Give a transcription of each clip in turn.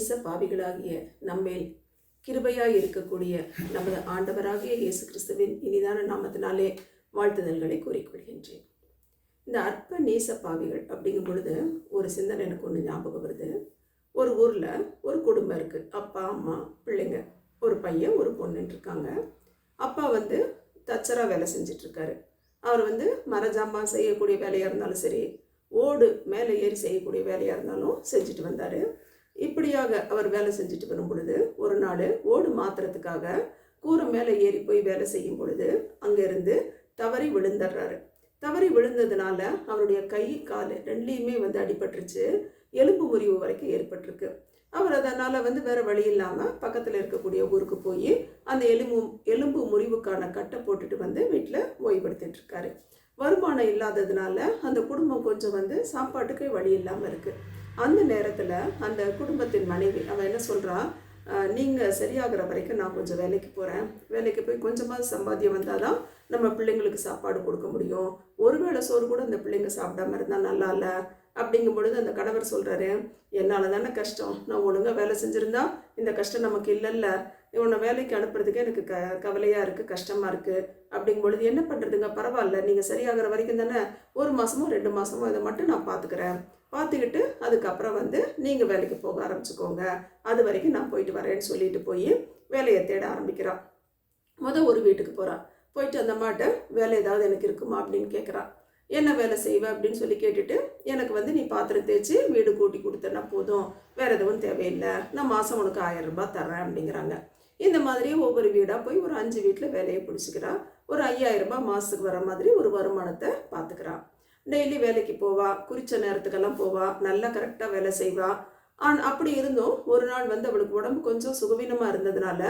நேச பாவிகளாகிய நம்மேல் கிருபையாய் இருக்கக்கூடிய நமது ஆண்டவராகிய இயேசு கிறிஸ்துவின் இனிதான நாமத்தினாலே வாழ்த்துதல்களை கூறிக்கொள்கின்றேன். இந்த அற்ப நேச பாவிகள் அப்படிங்கும் பொழுது ஒரு சிந்தனை எனக்கு ஒன்று ஞாபகம் வருது. ஒரு ஊரில் ஒரு குடும்பம் இருக்குது. அப்பா, அம்மா, பிள்ளைங்க, ஒரு பையன், ஒரு பொண்ணுன்னு இருக்காங்க. அப்பா தச்சராக வேலை செஞ்சிட்ருக்காரு. அவர் மரஜாமான் செய்யக்கூடிய வேலையாக இருந்தாலும் சரி, ஓடு மேலே ஏறி செய்யக்கூடிய வேலையாக இருந்தாலும் செஞ்சுட்டு வந்தார். இப்படியாக அவர் வேலை செஞ்சுட்டு வரும் பொழுது ஒரு நாள் ஓடு மாற்றுறதுக்காக கூரை மேலே ஏறி போய் வேலை செய்யும் பொழுது அங்கேருந்து தவறி விழுந்துடுறாரு. தவறி விழுந்ததுனால அவருடைய கை கால் ரெண்டுலேயுமே அடிபட்டுருச்சு. எலும்பு முறிவு வரைக்கும் ஏற்பட்டிருக்கு. அவர் அதனால் வேறு வழி இல்லாமல் பக்கத்தில் இருக்கக்கூடிய ஊருக்கு போய் அந்த எலும்பு முறிவுக்கான கட்டை போட்டுட்டு வீட்டில் ஓய்வெடுத்துட்ருக்காரு. வருமானம் இல்லாததுனால அந்த குடும்பம் கொஞ்சம் சாப்பாட்டுக்கு வழி இல்லாமல் இருக்குது. அந்த நேரத்தில் அந்த குடும்பத்தின் மனைவி அவன் என்ன சொல்கிறா, நீங்கள் சரியாகிற வரைக்கும் நான் கொஞ்சம் வேலைக்கு போகிறேன். வேலைக்கு போய் கொஞ்சமாக சம்பாத்தியம் வந்தால் தான் நம்ம பிள்ளைங்களுக்கு சாப்பாடு கொடுக்க முடியும். ஒருவேளை சோறு கூட அந்த பிள்ளைங்க சாப்பிடாம இருந்தால் நல்லா இல்லை. அப்படிங்கும் பொழுது அந்த கணவர் சொல்கிறாரு, என்னால் தானே கஷ்டம், நான் ஒழுங்காக வேலை செஞ்சுருந்தா இந்த கஷ்டம் நமக்கு இல்லைல்ல, இவனை வேலைக்கு அனுப்புறதுக்கு எனக்கு கவலையாக இருக்குது, கஷ்டமாக இருக்குது. அப்படிங்கும் பொழுது என்ன பண்ணுறதுங்க, பரவாயில்ல, நீங்கள் சரியாகிற வரைக்கும் தானே, 1 மாதமோ 2 மாதமோ இதை மட்டும் நான் பார்த்துக்கிறேன், பார்த்துக்கிட்டு அதுக்கப்புறம் நீங்கள் வேலைக்கு போக ஆரம்பிச்சுக்கோங்க, அது வரைக்கும் நான் போயிட்டு வரேன்னு சொல்லிட்டு போய் வேலையை தேட ஆரம்பிக்கிறான். ஒரு வீட்டுக்கு போகிறான். போயிட்டு அந்த அம்மாட்ட வேலை ஏதாவது எனக்கு இருக்குமா அப்படின்னு கேட்குறான். என்ன வேலை செய்வேன் அப்படின்னு சொல்லி கேட்டுட்டு, எனக்கு நீ பாத்திரம் தேய்ச்சி வீடு கூட்டி கொடுத்தனா போதும், வேறு எதுவும் தேவையில்லை, நான் மாதம் உனக்கு 1000 ரூபாய் தர்றேன் அப்படிங்கிறாங்க. இந்த மாதிரி ஒவ்வொரு வீடாக போய் ஒரு 5 வீட்டில் வேலையை பிடிச்சிக்கிறான். ஒரு 5000 ரூபாய் மாதத்துக்கு வர மாதிரி ஒரு வருமானத்தை பார்த்துக்கிறான். டெய்லி வேலைக்கு போவா, குறித்த நேரத்துக்கெல்லாம் போவா, நல்லா கரெக்டாக வேலை செய்வா. அப்படி இருந்தும் ஒரு நாள் அவளுக்கு உடம்பு கொஞ்சம் சுகவீனமாக இருந்ததுனால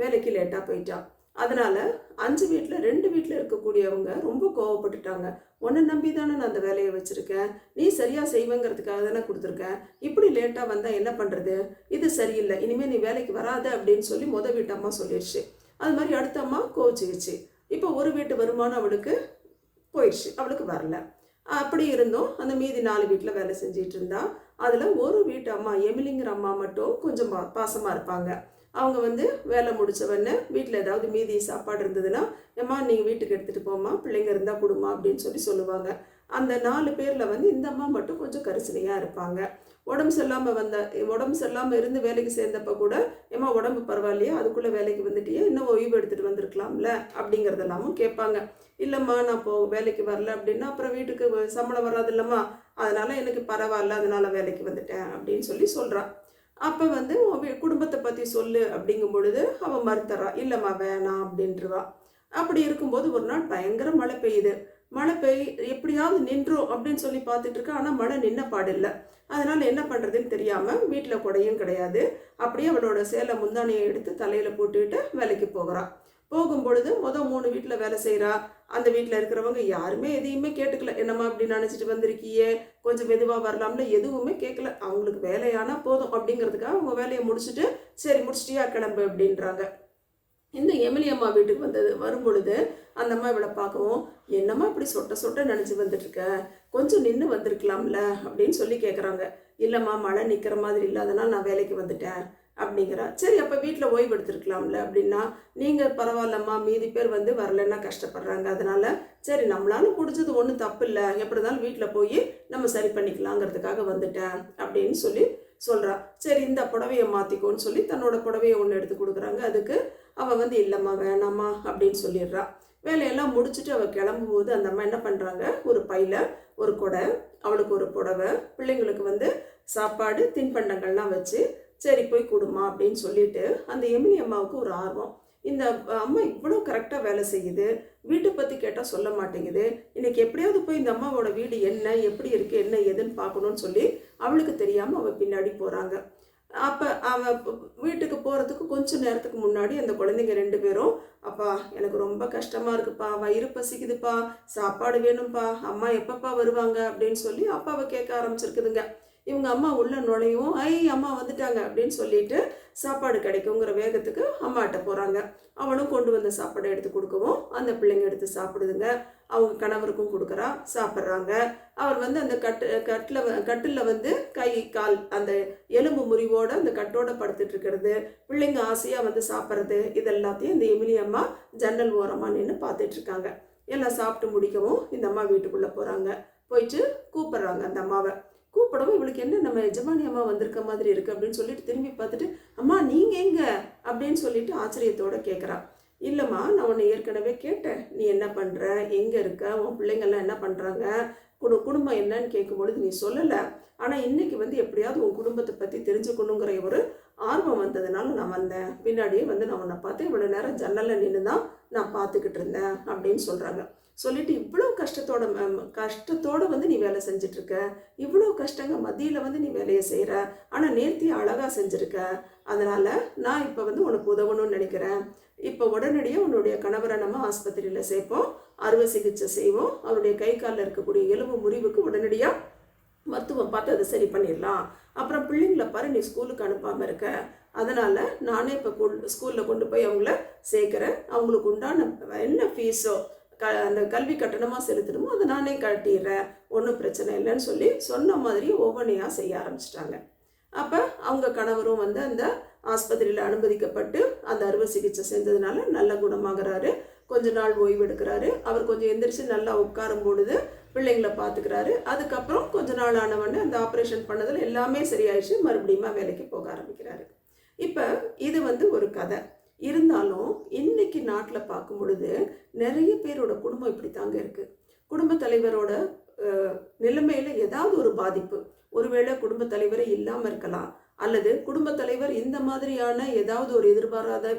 வேலைக்கு லேட்டாக போயிட்டான். அதனால் 5 வீட்டில் 2 வீட்டில் இருக்கக்கூடியவங்க ரொம்ப கோவப்பட்டுட்டாங்க. உன்னை நம்பி தானே நான் அந்த வேலையை வச்சுருக்கேன், நீ சரியாக செய்வேங்கிறதுக்காக தானே கொடுத்துருக்கேன், இப்படி லேட்டாக வந்தால் என்ன பண்ணுறது, இது சரியில்லை, இனிமேல் நீ வேலைக்கு வராத அப்படின்னு சொல்லி வீட்டு அம்மா சொல்லிடுச்சு. அது மாதிரி அடுத்த அம்மா கோவிச்சுக்கிச்சு. இப்போ ஒரு வீட்டு வருமானம் அவளுக்கு போயிடுச்சு, அவளுக்கு வரல. அப்படி இருந்தும் அந்த மீதி 4 வீட்டில் வேலை செஞ்சிட்டு இருந்தா. அதில் ஒரு வீட்டு அம்மா, எமிலிங்கிற அம்மா மட்டும் கொஞ்சம் பாசமாக இருப்பாங்க. அவங்க வேலை முடித்தவொடனே வீட்டில் ஏதாவது மீதி சாப்பாடு இருந்ததுன்னா, ஏம்மா நீங்கள் வீட்டுக்கு எடுத்துகிட்டு போம்மா, பிள்ளைங்க இருந்தால் கொடுமா அப்படின்னு சொல்லுவாங்க. அந்த 4 பேரில் இந்த அம்மா மட்டும் கொஞ்சம் கரிசனையாக இருப்பாங்க. உடம்பு சரியில்லாமல் இருந்து வேலைக்கு சேர்ந்தப்போ கூட, ஏம்மா உடம்பு பரவாயில்லையா, அதுக்குள்ளே வேலைக்கு வந்துட்டியே, இன்னும் ஓய்வு எடுத்துகிட்டு வந்திருக்கலாம்ல அப்படிங்கிறதெல்லாமும் கேட்பாங்க. இல்லைம்மா நான் வேலைக்கு வரல அப்படின்னா அப்புறம் வீட்டுக்கு சம்பளம் வராது இல்லைம்மா, அதனால் எனக்கு பரவாயில்ல, அதனால் வேலைக்கு வந்துட்டேன் அப்படின்னு சொல்கிறான். அப்போ உன் குடும்பத்தை பற்றி சொல்லு அப்படிங்கும் பொழுது அவன் மறுத்தரா, இல்லைம்மா வேணாம் அப்படின்றவா. அப்படி இருக்கும்போது ஒரு நாள் பயங்கர மழை பெய்யுது. மழை எப்படியாவது நின்றோம் அப்படின்னு சொல்லி பார்த்துட்டு இருக்கா. ஆனால் மழை நின்ன பாடில்லை. அதனால் என்ன பண்ணுறதுன்னு தெரியாமல் வீட்டில் குடையும் கிடையாது. அப்படியே அவளோட சேலை முந்தானியை எடுத்து தலையில் போட்டுக்கிட்டு வேலைக்கு போகிறான். போகும்பொழுது 3 வீட்டில் வேலை செய்கிறா. அந்த வீட்டில் இருக்கிறவங்க யாருமே எதையுமே கேட்டுக்கல. என்னம்மா அப்படி நினச்சிட்டு வந்திருக்கியே, கொஞ்சம் மெதுவாக வரலாம்ல, எதுவுமே கேட்கல. அவங்களுக்கு வேலையானா போதும் அப்படிங்கிறதுக்காக அவங்க வேலையை முடிச்சுட்டு, சரி முடிச்சிட்டியா கிளம்பு அப்படின்றாங்க. இந்த எமிலி அம்மா வீட்டுக்கு வரும்பொழுது அந்த அம்மா இவளை பார்க்கவும், என்னம்மா இப்படி சொட்ட நினச்சி வந்துட்டுருக்க, கொஞ்சம் நின்று வந்திருக்கலாம்ல அப்படின்னு சொல்லி கேட்குறாங்க. இல்லைம்மா மழை நிற்கிற மாதிரி இல்லை, அதனால் நான் வேலைக்கு வந்துட்டேன் அப்படிங்கிறா. சரி அப்போ வீட்டில் ஓய்வு எடுத்துருக்கலாம்ல அப்படின்னா, நீங்கள் பரவாயில்லம்மா, மீதி பேர் வரலன்னா கஷ்டப்படுறாங்க, அதனால் சரி நம்மளால முடிஞ்சது ஒன்றும் தப்பு இல்லை, எப்படி இருந்தாலும் வீட்டில் போய் நம்ம சரி பண்ணிக்கலாங்கிறதுக்காக வந்துட்டேன் அப்படின்னு சொல்கிறா. சரி இந்த புடவையை மாற்றிக்கோன்னு சொல்லி தன்னோட புடவையை ஒன்று எடுத்து கொடுக்குறாங்க. அதுக்கு அவள் இல்லைம்மா வேணாம்மா அப்படின்னு சொல்லிடுறா. வேலையெல்லாம் முடிச்சுட்டு அவள் கிளம்பும்போது அந்த அம்மா என்ன பண்ணுறாங்க, ஒரு பையில் ஒரு கொடை, அவளுக்கு ஒரு புடவை, பிள்ளைங்களுக்கு சாப்பாடு தின்பண்டங்கள்லாம் வச்சு சரி போய் கொடுமா அப்படின்னு சொல்லிட்டு அந்த எமிலி அம்மாவுக்கு ஒரு ஆர்வம். இந்த அம்மா இவ்வளோ கரெக்டாக வேலை செய்யுது, வீட்டை பற்றி கேட்டால் சொல்ல மாட்டேங்குது, இன்றைக்கி எப்படியாவது போய் இந்த அம்மாவோட வீடு என்ன, எப்படி இருக்குது, என்ன எதுன்னு பார்க்கணுன்னு சொல்லி அவளுக்கு தெரியாமல் அவள் பின்னாடி போகிறாங்க. அப்போ அவள் வீட்டுக்கு போகிறதுக்கு கொஞ்சம் நேரத்துக்கு முன்னாடி அந்த குழந்தைங்க 2 பேரும், அப்பா எனக்கு ரொம்ப கஷ்டமாக இருக்குப்பா, வயிறு பசிக்குதுப்பா, சாப்பாடு வேணும்ப்பா, அம்மா எப்பப்பா வருவாங்க அப்படின்னு சொல்லி அப்பாவை கேட்க ஆரம்பிச்சிருக்குதுங்க. இவங்க அம்மா உள்ள நுழையும், ஐ அம்மா வந்துட்டாங்க அப்படின்னு சொல்லிட்டு சாப்பாடு கிடைக்குங்கிற வேகத்துக்கு அம்மாட்ட போகிறாங்க. அவனும் கொண்டு வந்த சாப்பாடை எடுத்து கொடுக்கவும் அந்த பிள்ளைங்க எடுத்து சாப்பிடுதுங்க. அவங்க கணவருக்கும் கொடுக்குறா, சாப்பிட்றாங்க. அவர் வந்து அந்த கட்டில் வந்து கை கால் அந்த எலும்பு முறிவோட அந்த கட்டோட படுத்துட்டு இருக்கிறது, பிள்ளைங்க ஆசையாக வந்து சாப்பிட்றது, இதெல்லாத்தையும் இந்த எமிலி அம்மா ஜன்னல் ஓரமாக நின்று பார்த்துட்டு இருக்காங்க. எல்லாம் சாப்பிட்டு முடிக்கவும் இந்த அம்மா வீட்டுக்குள்ளே போகிறாங்க. போயிட்டு கூப்பிட்றாங்க அந்த அம்மாவை. கூப்பிடவும் இவளுக்கு என்ன நம்ம எஜமானி அம்மா வந்திருக்க மாதிரி இருக்குது அப்படின்னு சொல்லிட்டு திரும்பி பார்த்துட்டு, அம்மா நீங்கள் எங்கே அப்படின்னு சொல்லிட்டு ஆச்சரியத்தோடு கேட்குறா. இல்லைம்மா, நான் உன்னை ஏற்கனவே கேட்டேன், நீ என்ன பண்ணுற, எங்கே இருக்க, உன் பிள்ளைங்கள்லாம் என்ன பண்ணுறாங்க, குடும்பம் என்னன்னு கேட்கும்பொழுது நீ சொல்லலை. ஆனால் இன்றைக்கி வந்து எப்படியாவது உன் குடும்பத்தை பற்றி தெரிஞ்சுக்கணுங்கிற ஒரு ஆர்வம் வந்ததுனால நான் வந்தேன். பின்னாடியே வந்து நான் உன்னை பார்த்தேன், இவ்வளோ நேரம் ஜன்னலில் நின்று தான் நான் பார்த்துக்கிட்டு இருந்தேன் அப்படின்னு சொல்கிறாங்க. சொல்லிட்டு இவ்வளோ கஷ்டத்தோடு வந்து நீ வேலை செஞ்சிட்ருக்க, இவ்வளோ கஷ்டங்க மத்தியில் வந்து நீ வேலையை செய்கிற, ஆனால் நேர்த்தியாக அழகாக செஞ்சுருக்க, அதனால் நான் இப்போ வந்து உனக்கு உதவணும்னு நினைக்கிறேன். இப்போ உடனடியாக உன்னுடைய கணவரை நம்ம ஆஸ்பத்திரியில் சேர்ப்போம், அறுவை சிகிச்சை செய்வோம், அவருடைய கை காலில் இருக்கக்கூடிய எலும்பு முறிவுக்கு உடனடியாக மருத்துவம் பார்த்து அதை சரி பண்ணிடலாம். அப்புறம் பிள்ளைங்களை பாரு, நீ ஸ்கூலுக்கு அனுப்பாமல் இருக்க, அதனால் நானே இப்போ ஸ்கூலில் கொண்டு போய் அவங்கள சேர்க்குறேன், அவங்களுக்கு உண்டான என்ன ஃபீஸோ அந்த கல்வி கட்டணமாக செலுத்தணுமோ அதை நானே கட்டிடுறேன், ஒன்றும் பிரச்சனை இல்லைன்னு சொல்லி சொன்ன மாதிரி ஒவ்வொன்றையாக செய்ய ஆரம்பிச்சிட்டாங்க. அப்போ அவங்க கணவரும் வந்து அந்த ஆஸ்பத்திரியில் அனுமதிக்கப்பட்டு அந்த அறுவை சிகிச்சை செஞ்சதுனால நல்ல குணமாகறாரு. கொஞ்ச நாள் ஓய்வு எடுக்கிறாரு. அவர் கொஞ்சம் எந்திரிச்சு நல்லா உட்காரும் பொழுது பிள்ளைங்களை பார்த்துக்கிறாரு. அதுக்கப்புறம் கொஞ்ச நாள் ஆனவொடனே அந்த ஆப்ரேஷன் பண்ணதில் எல்லாமே சரியாயிடுச்சு, மறுபடியும் வேலைக்கு போக ஆரம்பிக்கிறாரு. இப்போ இது வந்து ஒரு கதை. இருந்தாலும் இன்னைக்கு நாட்டில் பார்க்கும் பொழுது நிறைய பேரோட குடும்பம் இப்படி தாங்க இருக்குது. குடும்ப தலைவரோட நிலைமையில் ஏதாவது ஒரு பாதிப்பு, ஒருவேளை குடும்ப தலைவரே இல்லாமல் இருக்கலாம், அல்லது குடும்ப தலைவர் இந்த மாதிரியான ஏதாவது ஒரு எதிர்பாராத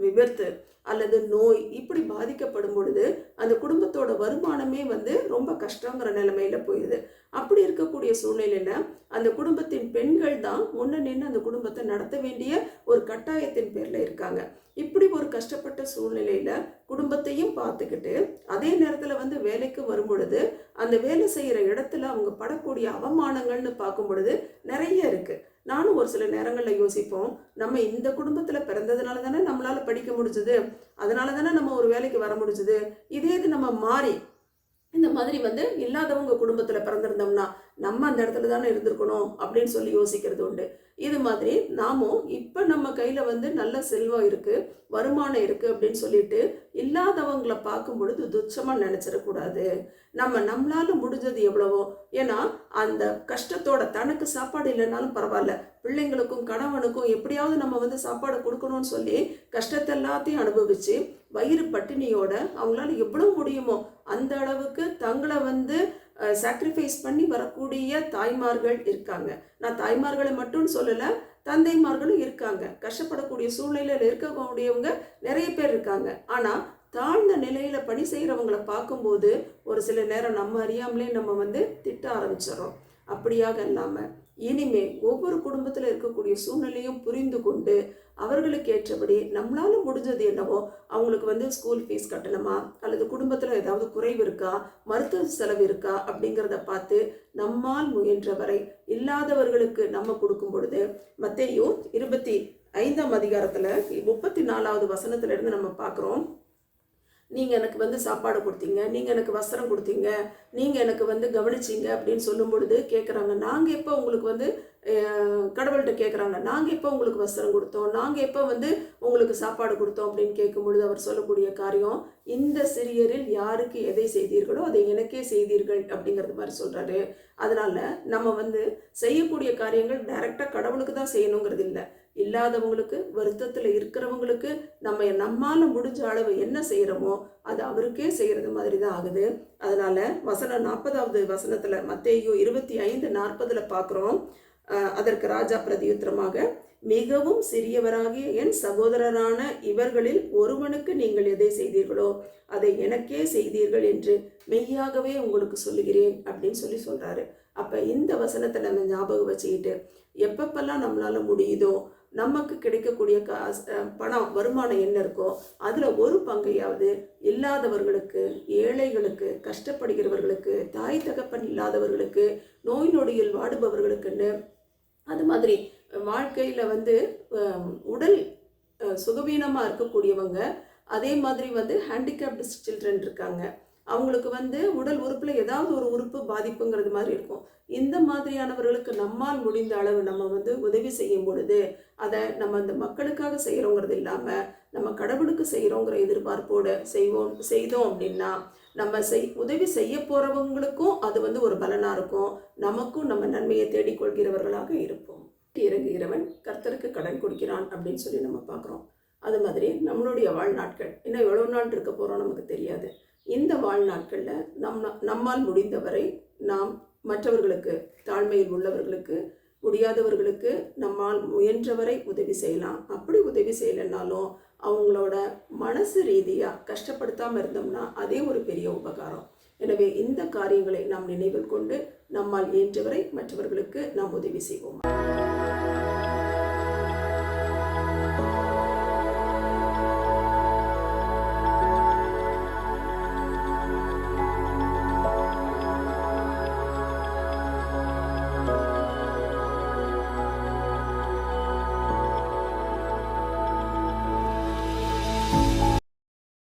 விபத்து அல்லது நோய் இப்படி பாதிக்கப்படும் பொழுது அந்த குடும்பத்தோட வருமானமே வந்து ரொம்ப கஷ்டங்கிற நிலைமையில போயிடுது. அப்படி இருக்கக்கூடிய சூழ்நிலையில அந்த குடும்பத்தின் பெண்கள் தான் முன்ன நின்று அந்த குடும்பத்தை நடத்த வேண்டிய ஒரு கட்டாயத்தின் பேர்ல இருக்காங்க. இப்படி ஒரு கஷ்டப்பட்ட சூழ்நிலையில குடும்பத்தையும் பார்த்துக்கிட்டு அதே நேரத்துல வந்து வேலைக்கு வரும் பொழுது அந்த வேலை செய்யற இடத்துல அவங்க படக்கூடிய அவமானங்கள்னு பார்க்கும் பொழுது நிறைய இருக்கு. நானும் ஒரு சில நேரங்களில் யோசிப்போம், நம்ம இந்த குடும்பத்தில் பிறந்ததுனால தானே நம்மளால் படிக்க முடிஞ்சுது, அதனால தானே நம்ம ஒரு வேலைக்கு வர முடிஞ்சுது. இதே இது நம்ம மாறி இந்த மாதிரி வந்து இல்லாதவங்க குடும்பத்தில் பிறந்திருந்தோம்னா நம்ம அந்த இடத்துல தானே இருந்திருக்கணும் அப்படின்னு சொல்லி யோசிக்கிறது உண்டு. இது மாதிரி நாமும் இப்போ நம்ம கையில் வந்து நல்ல செல்வம் இருக்குது, வருமானம் இருக்குது அப்படின்னு சொல்லிட்டு இல்லாதவங்களை பார்க்கும் பொழுது துச்சமாக நினச்சிடக்கூடாது. நம்மளால முடிஞ்சது எவ்வளவோ, ஏன்னா அந்த கஷ்டத்தோட தனக்கு சாப்பாடு இல்லைன்னாலும் பரவாயில்ல, பிள்ளைங்களுக்கும் கணவனுக்கும் எப்படியாவது நம்ம வந்து சாப்பாடு கொடுக்கணும்னு சொல்லி கஷ்டத்தை எல்லாத்தையும் அனுபவிச்சு வயிறு பட்டினியோட அவங்களால எவ்வளவு முடியுமோ அந்த அளவுக்கு தங்களை வந்து சாக்ரிஃபைஸ் பண்ணி வரக்கூடிய தாய்மார்கள் இருக்காங்க. நான் தாய்மார்களை மட்டும் சொல்லலை, தந்தைமார்களும் இருக்காங்க. கஷ்டப்படக்கூடிய சூழ்நிலையில் இருக்கக்கூடியவங்க நிறைய பேர் இருக்காங்க. ஆனால் தாழ்ந்த நிலையில் பணி செய்கிறவங்களை பார்க்கும்போது ஒரு சில நேரம் நம்ம அறியாமலே நம்ம வந்து திட்ட ஆரம்பிச்சிடறோம். அப்படியாக இல்லாமல் இனிமே ஒவ்வொரு குடும்பத்தில் இருக்கக்கூடிய சூழ்நிலையும் புரிந்து கொண்டு அவர்களுக்கு ஏற்றபடி நம்மளால முடிஞ்சது என்னவோ, அவங்களுக்கு வந்து ஸ்கூல் ஃபீஸ் கட்டணுமா அல்லது குடும்பத்தில் ஏதாவது குறைவு இருக்கா, மருத்துவ செலவு இருக்கா அப்படிங்கிறத பார்த்து நம்மால் முயன்றவரை இல்லாதவர்களுக்கு நம்ம கொடுக்கும் பொழுது மத்தேயு 25ஆம் அதிகாரத்தில் 34வது வசனத்திலிருந்து நம்ம பார்க்குறோம். நீங்கள் எனக்கு வந்து சாப்பாடு கொடுத்தீங்க, நீங்கள் எனக்கு வஸ்திரம் கொடுத்தீங்க, நீங்கள் எனக்கு வந்து கவனிச்சிங்க அப்படின்னு சொல்லும் பொழுது கேட்குறாங்க, நாங்கள் எப்போ உங்களுக்கு வந்து கடவுள்கிட்ட கேட்குறாங்க, நாங்கள் எப்போ உங்களுக்கு வஸ்திரம் கொடுத்தோம், நாங்கள் எப்போ வந்து உங்களுக்கு சாப்பாடு கொடுத்தோம் அப்படின்னு கேட்கும் பொழுது அவர் சொல்லக்கூடிய காரியம், இந்த சிறியரில் யாருக்கு எதை செய்தீர்களோ அதை எனக்கே செய்தீர்கள் அப்படிங்கிறது மாதிரி சொல்கிறாரு. அதனால் நம்ம வந்து செய்யக்கூடிய காரியங்கள் டைரெக்டாக கடவுளுக்கு தான் செய்யணுங்கிறது இல்லை, இல்லாதவங்களுக்கு வருத்தத்தில் இருக்கிறவங்களுக்கு நம்மால் முடிஞ்ச அளவு என்ன செய்கிறோமோ அது அவருக்கே செய்கிறது மாதிரி தான் ஆகுது. அதனால் வசனம் 40வது வசனத்தில் மத்தேயு 25:40 பார்க்குறோம். அதற்கு ராஜா பிரதியுத்தரமாக, மிகவும் சிறியவராகிய என் சகோதரரான இவர்களில் ஒருவனுக்கு நீங்கள் எதை செய்தீர்களோ அதை எனக்கே செய்தீர்கள் என்று மெய்யாகவே உங்களுக்கு சொல்லுகிறேன் அப்படின்னு சொல்கிறாரு. அப்போ இந்த வசனத்தை நம்ம ஞாபகம் வச்சுக்கிட்டு எப்பப்பெல்லாம் நம்மளால் முடியுதோ நமக்கு கிடைக்கக்கூடிய பணம் வருமானம் என்ன இருக்கோ அதில் ஒரு பங்கையாவது இல்லாதவர்களுக்கு, ஏழைகளுக்கு, கஷ்டப்படுகிறவர்களுக்கு, தாய் தகப்பன் இல்லாதவர்களுக்கு, நோய் நொடியில் வாடுபவர்களுக்குன்னு, அது மாதிரி வாழ்க்கையில் வந்து உடல் சுகவீனமாக இருக்கக்கூடியவங்க, அதே மாதிரி வந்து ஹேண்டிகேப்டு சில்ட்ரன் இருக்காங்க. அவங்களுக்கு உடல் உறுப்பில் ஏதாவது ஒரு உறுப்பு பாதிப்புங்கிறது மாதிரி இருக்கும். இந்த மாதிரியானவர்களுக்கு நம்மால் முடிந்த அளவு நம்ம உதவி செய்யும் பொழுது, அதை நம்ம அந்த மக்களுக்காக செய்கிறோங்கிறது இல்லாமல் நம்ம கடவுளுக்கு செய்கிறோங்கிற எதிர்பார்ப்போடு செய்தோம் அப்படின்னா நம்ம உதவி செய்ய போகிறவங்களுக்கும் அது ஒரு பலனாக இருக்கும். நமக்கும் நம்ம நன்மையை தேடிக்கொள்கிறவர்களாக இருப்போம். இறங்குகிறவன் கர்த்தருக்கு கடன் கொடுக்கிறான் அப்படின்னு சொல்லி நம்ம பார்க்குறோம். அது மாதிரி நம்மளுடைய வாழ்நாட்கள் இன்னும் எவ்வளோ நாள் இருக்க போகிறோம் நமக்கு தெரியாது. இந்த வாழ்நாட்களில் நம்மால் முடிந்தவரை நாம் மற்றவர்களுக்கு, தாழ்மையில் உள்ளவர்களுக்கு, முடியாதவர்களுக்கு நம்மால் முயன்றவரை உதவி செய்யலாம். அப்படி உதவி செய்யலைன்னாலும் அவங்களோட மனசு ரீதியாக கஷ்டப்படுத்தாமல் இருந்தோம்னா அதே ஒரு பெரிய உபகாரம். எனவே இந்த காரியங்களை நாம் நினைவில் கொண்டு நம்மால் இயன்றவரை மற்றவர்களுக்கு நாம் உதவி செய்வோம்.